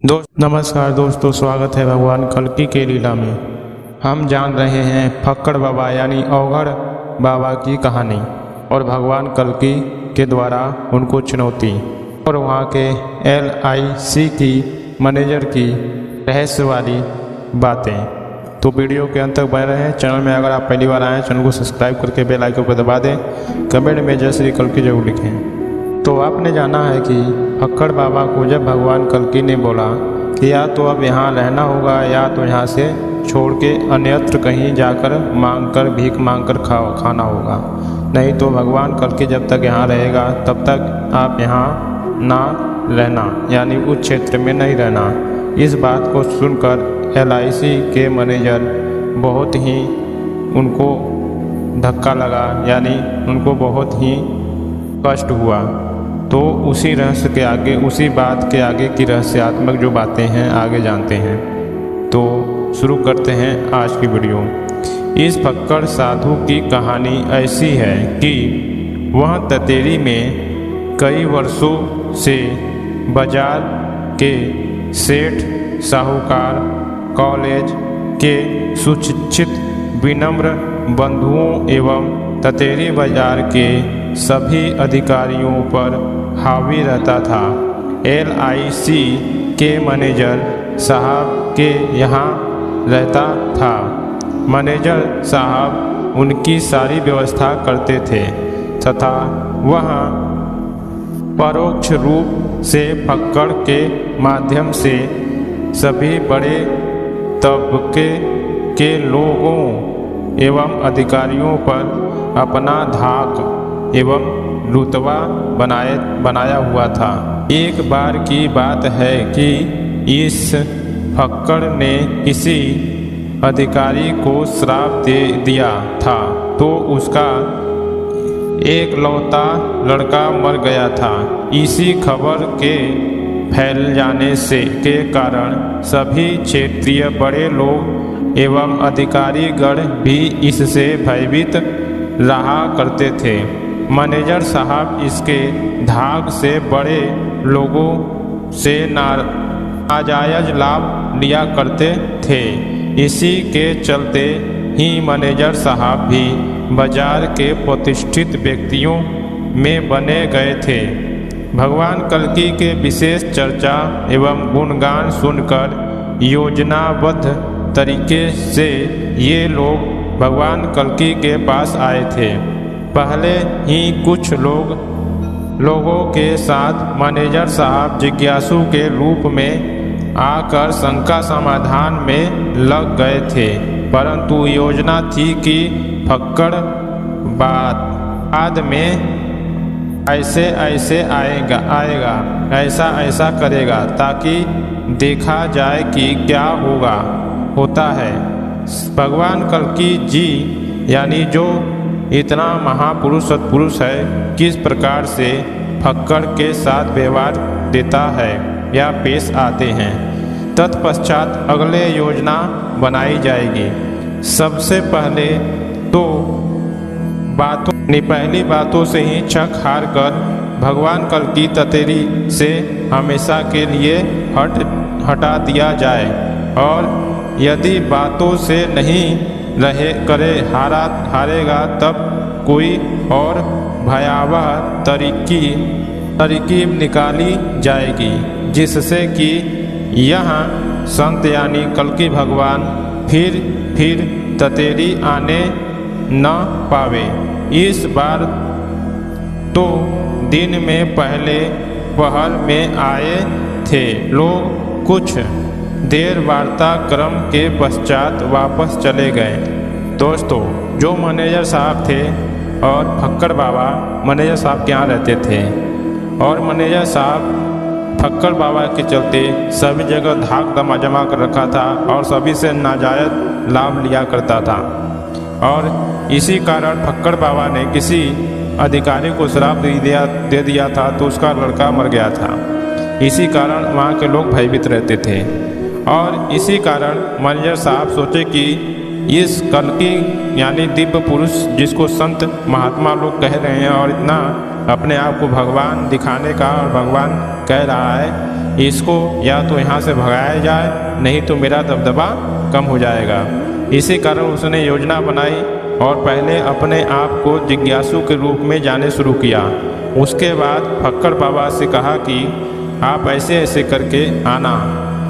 नमस्कार दोस्तों, स्वागत है भगवान कल्की के लीला में। हम जान रहे हैं फक्कड़ बाबा यानी अवघड़ बाबा की कहानी और भगवान कल्की के द्वारा उनको चुनौती और वहाँ के LIC की मैनेजर की रहस्य वाली बातें। तो वीडियो के अंत तक बने रहें। चैनल में अगर आप पहली बार आएँ, चैनल को सब्सक्राइब करके बेल आइकन पर दबा दें। कमेंट में जय श्री कल्की जरूर लिखें। तो आपने जाना है कि फक्कड़ बाबा को जब भगवान कल्की ने बोला कि या तो अब यहाँ रहना होगा या तो यहाँ से छोड़ के अन्यत्र कहीं जाकर भीख मांग कर खाना होगा, नहीं तो भगवान कल्की जब तक यहाँ रहेगा तब तक आप यहाँ ना रहना, यानी उस क्षेत्र में नहीं रहना। इस बात को सुनकर LIC के मैनेजर बहुत ही उनको धक्का लगा, यानी उनको बहुत ही कष्ट हुआ। तो उसी रहस्य के आगे, उसी बात के आगे की रहस्यात्मक जो बातें हैं आगे जानते हैं। तो शुरू करते हैं आज की वीडियो। इस फक्कड़ साधु की कहानी ऐसी है कि वह ततेरी में कई वर्षों से बाजार के सेठ, साहूकार, कॉलेज के सुशिक्षित विनम्र बंधुओं एवं ततेरी बाजार के सभी अधिकारियों पर हावी रहता था। LIC के मैनेजर साहब के यहाँ रहता था। मैनेजर साहब उनकी सारी व्यवस्था करते थे तथा वह परोक्ष रूप से फक्कड़ के माध्यम से सभी बड़े तबके के लोगों एवं अधिकारियों पर अपना धाक एवं रुतबा बनाया हुआ था। एक बार की बात है कि इस फक्कड़ ने किसी अधिकारी को श्राप दे दिया था, तो उसका एक लौता लड़का मर गया था। इसी खबर के फैल जाने के कारण सभी क्षेत्रीय बड़े लोग एवं अधिकारीगण भी इससे भयभीत रहा करते थे। मैनेजर साहब इसके धाक से बड़े लोगों से नाजायज लाभ लिया करते थे। इसी के चलते ही मैनेजर साहब भी बाजार के प्रतिष्ठित व्यक्तियों में बने गए थे। भगवान कल्की के विशेष चर्चा एवं गुणगान सुनकर योजनाबद्ध तरीके से ये लोग भगवान कल्की के पास आए थे। पहले ही कुछ लोगों के साथ मैनेजर साहब जिज्ञासु के रूप में आकर शंका समाधान में लग गए थे, परंतु योजना थी कि फक्कड़ बाद में ऐसे आएगा, ऐसा करेगा ताकि देखा जाए कि क्या होता है। भगवान कल्की जी यानी जो इतना महापुरुष सत्पुरुष है, किस प्रकार से फक्कड़ के साथ व्यवहार देता है या पेश आते हैं। तत्पश्चात अगले योजना बनाई जाएगी। सबसे पहले तो पहली बातों से ही छक हार कर भगवान कल्की ततेरी से हमेशा के लिए हटा दिया जाए, और यदि बातों से नहीं हारेगा तब कोई और भयावह तरकीब निकाली जाएगी, जिससे कि यहाँ संत यानी कल्की भगवान फिर ततेरी आने न पावे। इस बार तो दिन में पहले पहर में आए थे लोग। कुछ देर वार्ता क्रम के पश्चात वापस चले गए। दोस्तों, जो मैनेजर साहब थे और फक्कड़ बाबा मैनेजर साहब के यहाँ रहते थे, और मैनेजर साहब फक्कड़ बाबा के चलते सभी जगह धाक जमा कर रखा था और सभी से नाजायज लाभ लिया करता था। और इसी कारण फक्कड़ बाबा ने किसी अधिकारी को श्राप दे दिया था, तो उसका लड़का मर गया था। इसी कारण वहाँ के लोग भयभीत रहते थे। और इसी कारण मैनेजर साहब सोचे कि इस कल्की यानी दिव्य पुरुष जिसको संत महात्मा लोग कह रहे हैं और इतना अपने आप को भगवान दिखाने का, और भगवान कह रहा है इसको या तो यहाँ से भगाया जाए, नहीं तो मेरा दबदबा कम हो जाएगा। इसी कारण उसने योजना बनाई और पहले अपने आप को जिज्ञासु के रूप में जाने शुरू किया। उसके बाद फक्कड़ बाबा से कहा कि आप ऐसे ऐसे करके आना।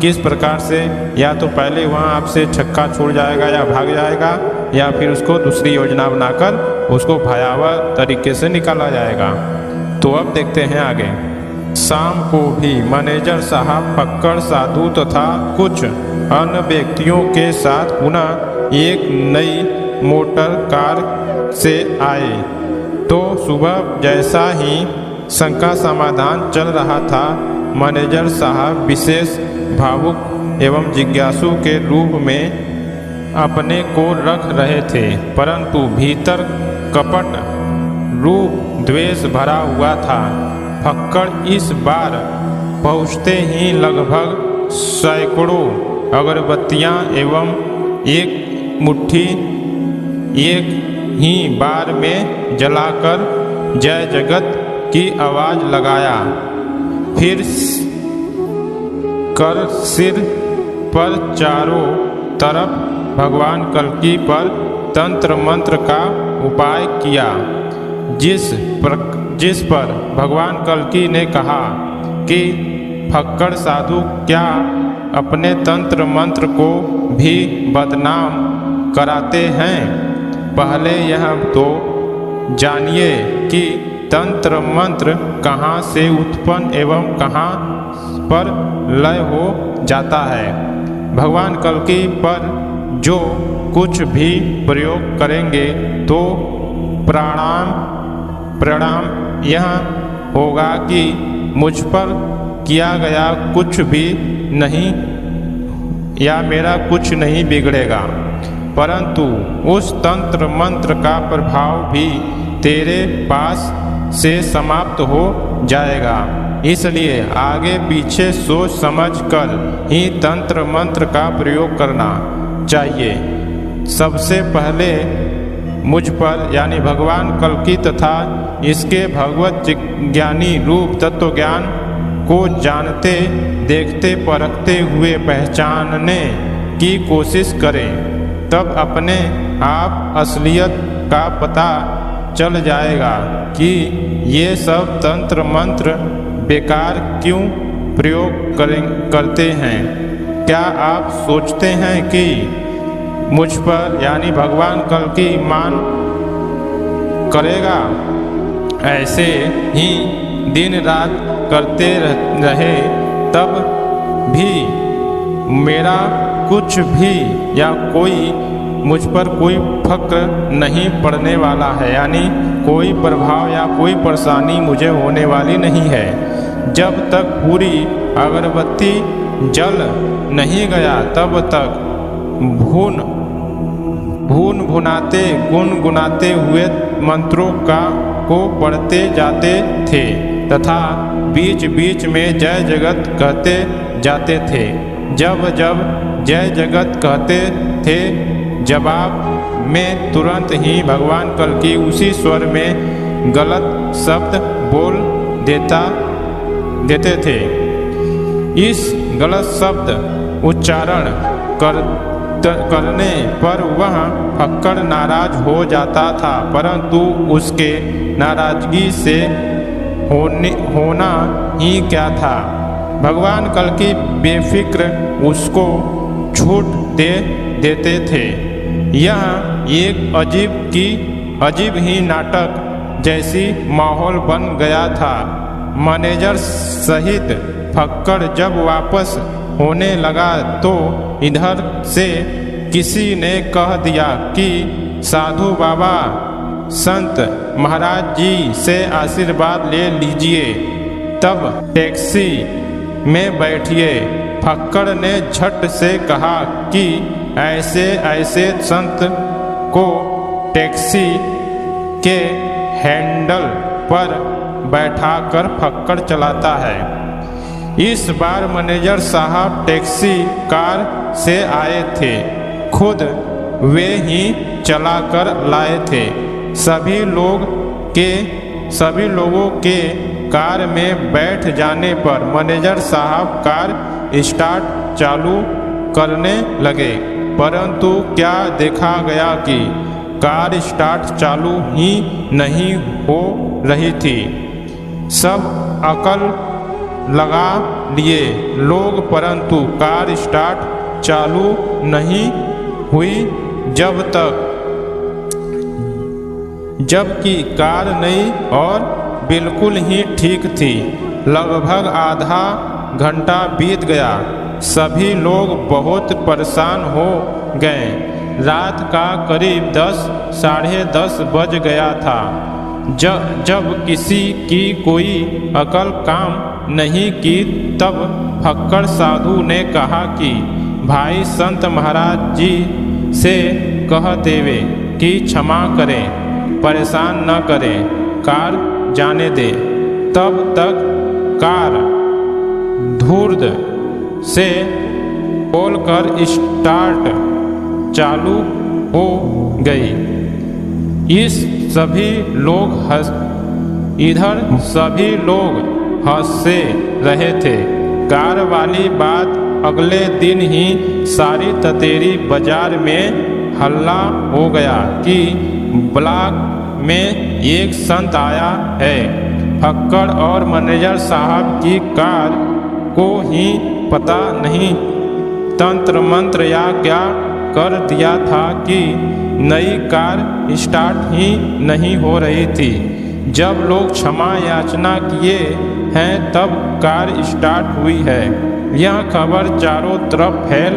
किस प्रकार से? या तो पहले वहाँ आपसे छक्का छोड़ जाएगा या भाग जाएगा, या फिर उसको दूसरी योजना बनाकर उसको भयावह तरीके से निकाला जाएगा। तो अब देखते हैं आगे। शाम को भी मैनेजर साहब फक्कड़ साधु तथा कुछ अन्य व्यक्तियों के साथ पुनः एक नई मोटर कार से आए। तो सुबह जैसा ही शंका समाधान चल रहा था, मैनेजर साहब विशेष भावुक एवं जिज्ञासु के रूप में अपने को रख रहे थे, परंतु भीतर कपट रूप द्वेष भरा हुआ था। फक्कड़ इस बार पहुँचते ही लगभग सैकड़ों अगरबत्तियाँ एवं एक मुट्ठी एक ही बार में जलाकर जय जगत की आवाज़ लगाया। फिर कर सिर पर चारों तरफ भगवान कल्की पर तंत्र मंत्र का उपाय किया, जिस पर भगवान कल्की ने कहा कि फक्कड़ साधु क्या अपने तंत्र मंत्र को भी बदनाम कराते हैं? पहले यह तो जानिए कि तंत्र मंत्र कहाँ से उत्पन्न एवं कहाँ पर लय हो जाता है। भगवान कल्की पर जो कुछ भी प्रयोग करेंगे तो परिणाम यह होगा कि मुझ पर किया गया कुछ भी नहीं या मेरा कुछ नहीं बिगड़ेगा, परंतु उस तंत्र मंत्र का प्रभाव भी तेरे पास से समाप्त हो जाएगा। इसलिए आगे पीछे सोच समझ कर ही तंत्र मंत्र का प्रयोग करना चाहिए। सबसे पहले मुझ पर यानी भगवान कल्की तथा इसके भगवत ज्ञानी रूप तत्व ज्ञान को जानते देखते परखते हुए पहचानने की कोशिश करें, तब अपने आप असलियत का पता चल जाएगा कि ये सब तंत्र मंत्र बेकार क्यों प्रयोग करते हैं। क्या आप सोचते हैं कि मुझ पर यानी भगवान कल्की मान करेगा? ऐसे ही दिन रात करते रहे तब भी मेरा कुछ भी या कोई मुझ पर कोई फर्क नहीं पड़ने वाला है, यानी कोई प्रभाव या कोई परेशानी मुझे होने वाली नहीं है। जब तक पूरी अगरबत्ती जल नहीं गया तब तक भुनाते गुनगुनाते हुए मंत्रों को पढ़ते जाते थे तथा बीच बीच में जय जगत कहते जाते थे। जब जब जय जगत कहते थे, जवाब में तुरंत ही भगवान कल्की उसी स्वर में गलत शब्द बोल देते थे। इस गलत शब्द उच्चारण करने पर वह फक्कड़ नाराज हो जाता था, परंतु उसके नाराजगी से होना ही क्या था। भगवान कल्की बेफिक्र उसको छूट दे देते थे। यह एक अजीब ही नाटक जैसी माहौल बन गया था। मैनेजर सहित फक्कड़ जब वापस होने लगा तो इधर से किसी ने कह दिया कि साधु बाबा संत महाराज जी से आशीर्वाद ले लीजिए, तब टैक्सी में बैठिए। फक्कड़ ने झट से कहा कि ऐसे संत को टैक्सी के हैंडल पर बैठाकर फक्कड़ चलाता है। इस बार मैनेजर साहब टैक्सी कार से आए थे, खुद वे ही चलाकर लाए थे। सभी लोग के सभी लोगों के कार में बैठ जाने पर मैनेजर साहब कार स्टार्ट चालू करने लगे, परंतु क्या देखा गया कि कार स्टार्ट चालू ही नहीं हो रही थी। सब अकल लगा लिए लोग, परंतु कार स्टार्ट चालू नहीं हुई जबकि कार नई और बिल्कुल ही ठीक थी। लगभग आधा घंटा बीत गया। सभी लोग बहुत परेशान हो गए। रात का करीब 10 साढ़े 10 बज गया था। जब किसी की कोई अकल काम नहीं की, तब फक्कड़ साधु ने कहा कि भाई संत महाराज जी से कह देवे कि क्षमा करें, परेशान न करें, कार जाने दे। तब तक कार धूर्त से खोलकर स्टार्ट चालू हो गई। इधर सभी लोग हंसे रहे थे। कार वाली बात अगले दिन ही सारी ततेरी बाजार में हल्ला हो गया कि ब्लॉक में एक संत आया है। फक्कड़ और मैनेजर साहब की कार को ही पता नहीं तंत्र मंत्र या क्या कर दिया था कि नई कार स्टार्ट ही नहीं हो रही थी। जब लोग क्षमा याचना किए हैं तब कार स्टार्ट हुई है। यह खबर चारों तरफ फैल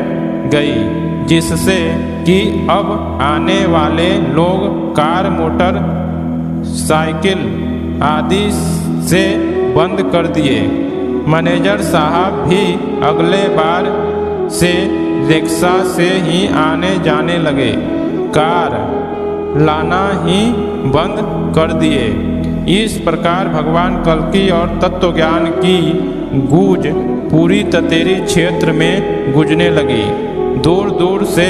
गई, जिससे कि अब आने वाले लोग कार मोटर साइकिल आदि से बंद कर दिए। मैनेजर साहब भी अगले बार से रिक्शा से ही आने जाने लगे, कार लाना ही बंद कर दिए। इस प्रकार भगवान कल्कि और तत्व ज्ञान की गूंज पूरी ततेरी क्षेत्र में गूंजने लगी। दूर दूर से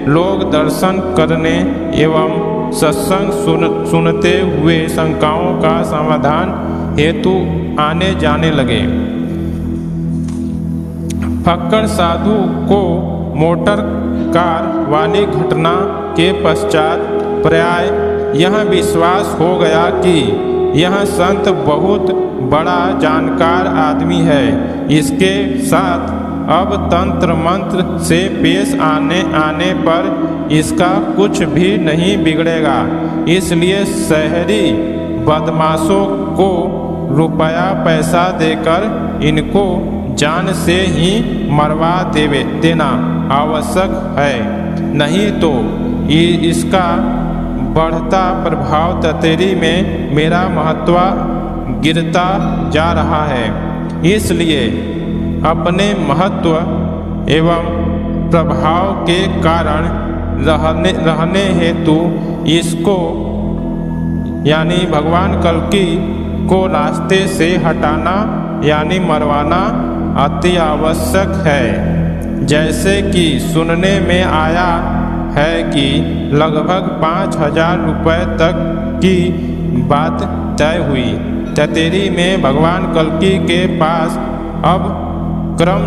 लोग दर्शन करने एवं सत्संग सुनते हुए शंकाओं का समाधान हेतु आने जाने लगे। फक्कड़ साधु को मोटर कार वाली घटना के पश्चात प्राय यह विश्वास हो गया कि यह संत बहुत बड़ा जानकार आदमी है। इसके साथ अब तंत्र मंत्र से पेश आने पर इसका कुछ भी नहीं बिगड़ेगा। इसलिए शहरी बदमाशों को रुपया पैसा देकर इनको जान से ही मरवा देना आवश्यक है, नहीं तो इसका बढ़ता प्रभाव ततेरी में मेरा महत्व गिरता जा रहा है। इसलिए अपने महत्व एवं प्रभाव के कारण रहने हेतु इसको यानी भगवान कल्कि को रास्ते से हटाना यानी मरवाना अति आवश्यक है। जैसे कि सुनने में आया है कि लगभग 5,000 रुपये तक की बात तय हुई। ततेरी में भगवान कल्कि के पास अब क्रम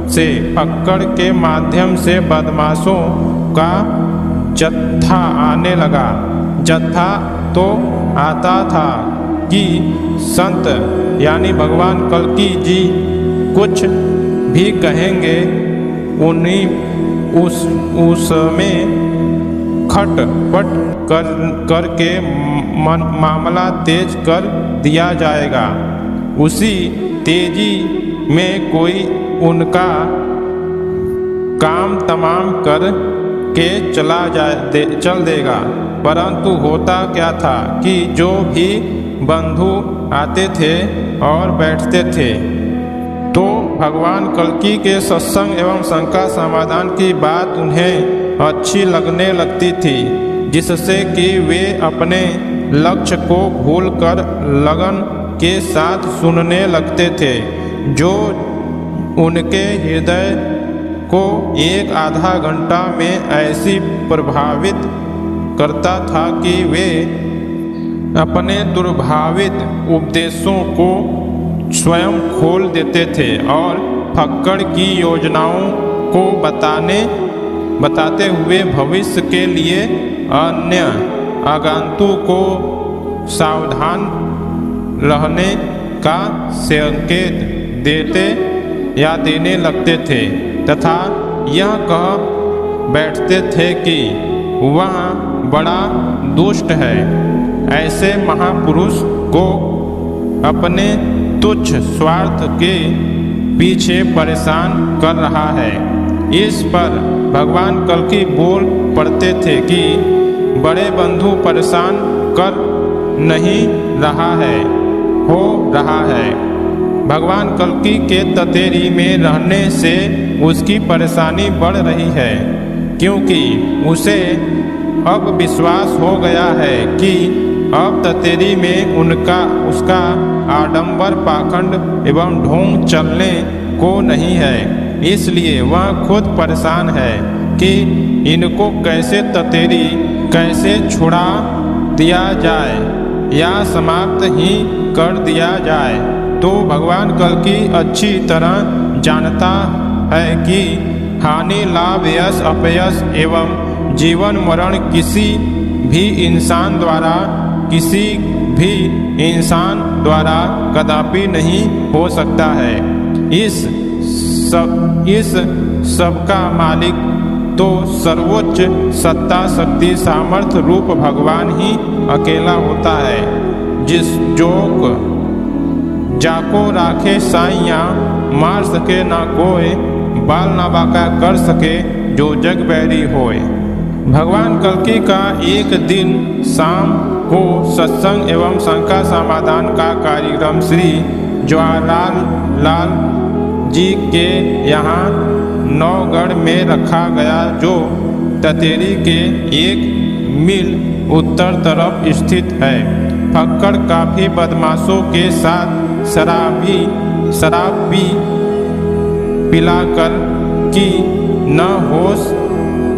से फक्कड़ के माध्यम से बदमाशों का जत्था आने लगा। जत्था तो आता था कि संत यानी भगवान कल्कि जी कुछ भी कहेंगे उन्हीं उसमें खटपट करके मामला तेज कर दिया जाएगा। उसी तेजी में कोई उनका काम तमाम कर के चल देगा। परंतु होता क्या था कि जो भी बंधु आते थे और बैठते थे तो भगवान कल्कि के सत्संग एवं शंका समाधान की बात उन्हें अच्छी लगने लगती थी, जिससे कि वे अपने लक्ष्य को भूलकर लगन के साथ सुनने लगते थे, जो उनके हृदय को एक आधा घंटा में ऐसी प्रभावित करता था कि वे अपने दुर्भावित उपदेशों को स्वयं खोल देते थे और फक्कड़ की योजनाओं को बताते हुए भविष्य के लिए अन्य आगंतुक को सावधान रहने का संकेत देने लगते थे तथा यह कह बैठते थे कि वह बड़ा दुष्ट है। ऐसे महापुरुष को अपने तुच्छ स्वार्थ के पीछे परेशान कर रहा है। इस पर भगवान कल्कि बोल पड़ते थे कि बड़े बंधु परेशान कर नहीं रहा है। भगवान कल्कि के ततेरी में रहने से उसकी परेशानी बढ़ रही है, क्योंकि उसे अब विश्वास हो गया है कि अब ततेरी में उसका आडंबर पाखंड एवं ढोंग चलने को नहीं है। इसलिए वह खुद परेशान है कि इनको कैसे छुड़ा दिया जाए या समाप्त ही कर दिया जाए। तो भगवान कल्कि अच्छी तरह जानता है कि हानि लाभ यश अपयश एवं जीवन मरण किसी भी इंसान द्वारा कदापि नहीं हो सकता है। इस सब का मालिक तो सर्वोच्च सत्ता शक्ति सामर्थ्य रूप भगवान ही अकेला होता है। जिस जोक जाको राखे साइया मार सके ना कोई, बाल ना बाका कर सके जो जग बैरी होए। भगवान कल्कि का एक दिन शाम को सत्संग एवं शंका समाधान का कार्यक्रम श्री जवाहरलाल जी के यहाँ नौगढ़ में रखा गया, जो ततेरी के 1 मील उत्तर तरफ स्थित है। फक्कड़ काफी बदमाशों के साथ शराब पिलाकर कि न होश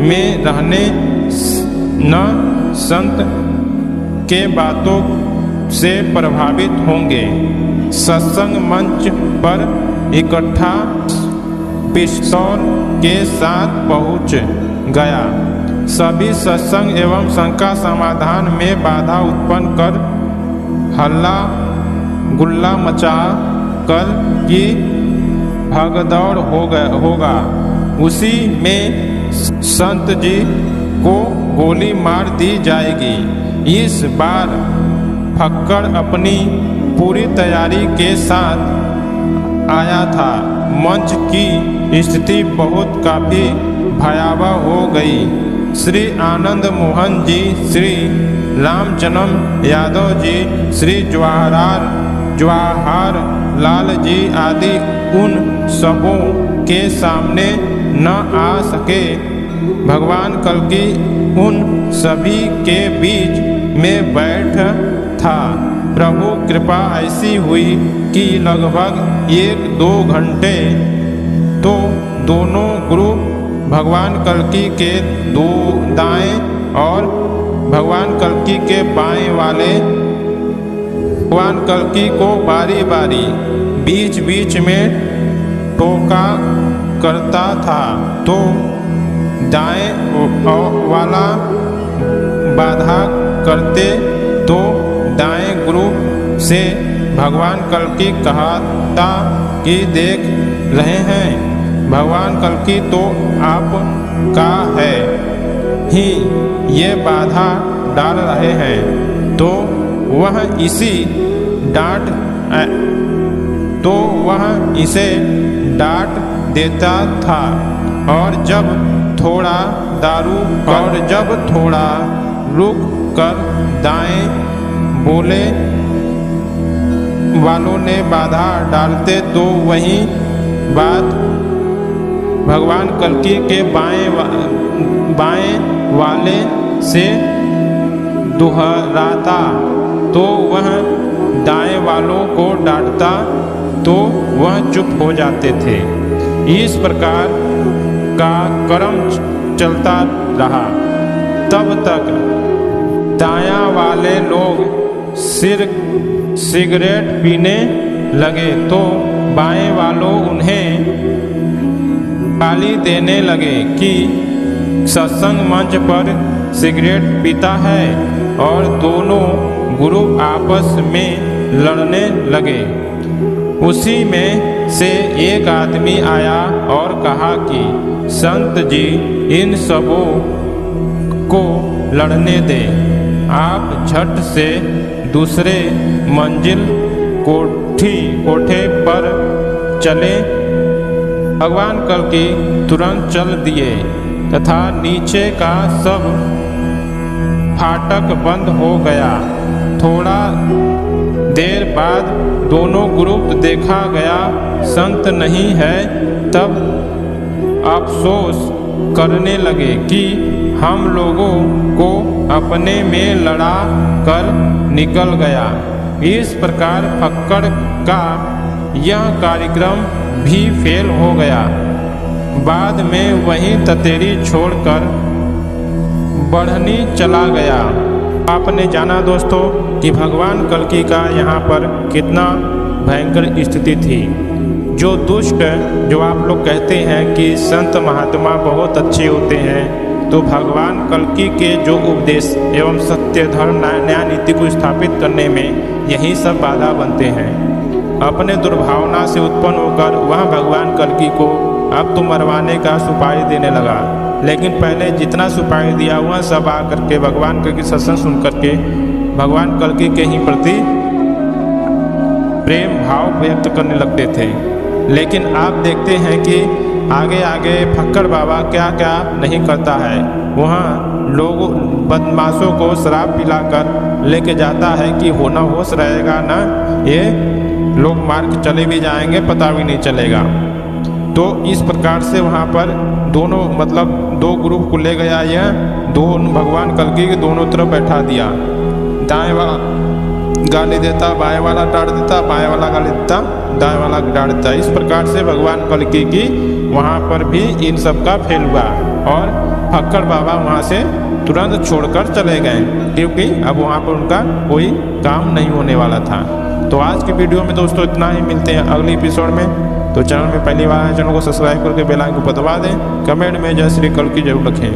में रहने न संत के बातों से प्रभावित होंगे। सत्संग मंच पर इकट्ठा पिस्तौल के साथ पहुंच गया। सभी सत्संग एवं शंका समाधान में बाधा उत्पन्न कर हल्ला गुल्ला मचा कर कि भगदौड़ होगा। उसी में संत जी को गोली मार दी जाएगी। इस बार फक्कड़ अपनी पूरी तैयारी के साथ आया था। मंच की स्थिति काफी भयावह हो गई। श्री आनंद मोहन जी, श्री रामजन्म यादव जी, श्री जवाहर लाल जी आदि उन सबों के सामने न आ सके। भगवान कल्कि उन सभी के बीच में बैठ था। प्रभु कृपा ऐसी हुई कि लगभग 1-2 घंटे तो दोनों ग्रुप भगवान कल्कि के दाएं और भगवान कल्कि के बाएं वाले भगवान कल्कि को बारी बारी बीच बीच में टोका करता था, तो दाएं वाला बाधा करते तो दाएं ग्रुप से भगवान कल्कि कहता कि देख रहे हैं, भगवान कल्कि तो आपका है ही ये बाधा डाल रहे हैं। तो वह इसे डांट देता था। और जब थोड़ा रुक कर दाएं बोले वालों ने बाधा डालते तो वही बात भगवान कल्कि के बाएं वाले से दोहराता तो वह दाएं वालों को डांटता तो वह चुप हो जाते थे। इस प्रकार का क्रम चलता रहा। तब तक दायां वाले लोग सिगरेट पीने लगे तो बाएं वालों उन्हें गाली देने लगे कि सत्संग मंच पर सिगरेट पीता है, और दोनों ग्रुप आपस में लड़ने लगे। उसी में से एक आदमी आया और कहा कि संत जी, इन सबों को लड़ने दें, आप झट से दूसरे मंजिल कोठे पर चले। भगवान कल्कि तुरंत चल दिए तथा नीचे का सब फाटक बंद हो गया। थोड़ा देर बाद दोनों ग्रुप देखा गया संत नहीं है, तब अफसोस करने लगे कि हम लोगों को अपने में लड़ा कर निकल गया। इस प्रकार फक्कड़ का यह कार्यक्रम भी फेल हो गया। बाद में वहीं ततेरी छोड़कर बढ़नी चला गया। आपने जाना दोस्तों कि भगवान कल्कि का यहाँ पर कितना भयंकर स्थिति थी। जो दुष्ट, जो आप लोग कहते हैं कि संत महात्मा बहुत अच्छे होते हैं, तो भगवान कल्कि के जो उपदेश एवं सत्य, धर्म, न्याय नीति को स्थापित करने में यही सब बाधा बनते हैं। अपने दुर्भावना से उत्पन्न होकर वह भगवान कल्कि को अब तो मरवाने का सुपारी देने लगा। लेकिन पहले जितना सुपारी दिया वह सब आकर के भगवान कल्कि सत्संग सुन करके भगवान कल्कि के ही प्रति प्रेम भाव व्यक्त करने लगते थे। लेकिन आप देखते हैं कि आगे आगे फक्कड़ बाबा क्या क्या नहीं करता है। वहाँ लोगों बदमाशों को शराब पिलाकर लेके जाता है कि होना होश रहेगा ना, ये लोग मार के चले भी जाएंगे, पता भी नहीं चलेगा। तो इस प्रकार से वहाँ पर दोनों मतलब दो ग्रुप को ले गया। यह दोनों भगवान कल्कि के दोनों तरफ बैठा दिया। दाएं वाला गाली देता, बाएं वाला डांट देता, बाएं वाला गाली देता, दाएं वाला डांट देता। इस प्रकार से भगवान कल्कि की वहाँ पर भी इन सब का फेल हुआ और फक्कड़ बाबा वहाँ से तुरंत छोड़कर चले गए, क्योंकि अब वहाँ पर उनका कोई काम नहीं होने वाला था। तो आज की वीडियो में दोस्तों इतना ही। मिलते हैं अगले एपिसोड में। तो चैनल में पहली बार है, चैनल को सब्सक्राइब करके बेल आइकन को दबा दें। कमेंट में जय श्री कल्कि जरूर रखें।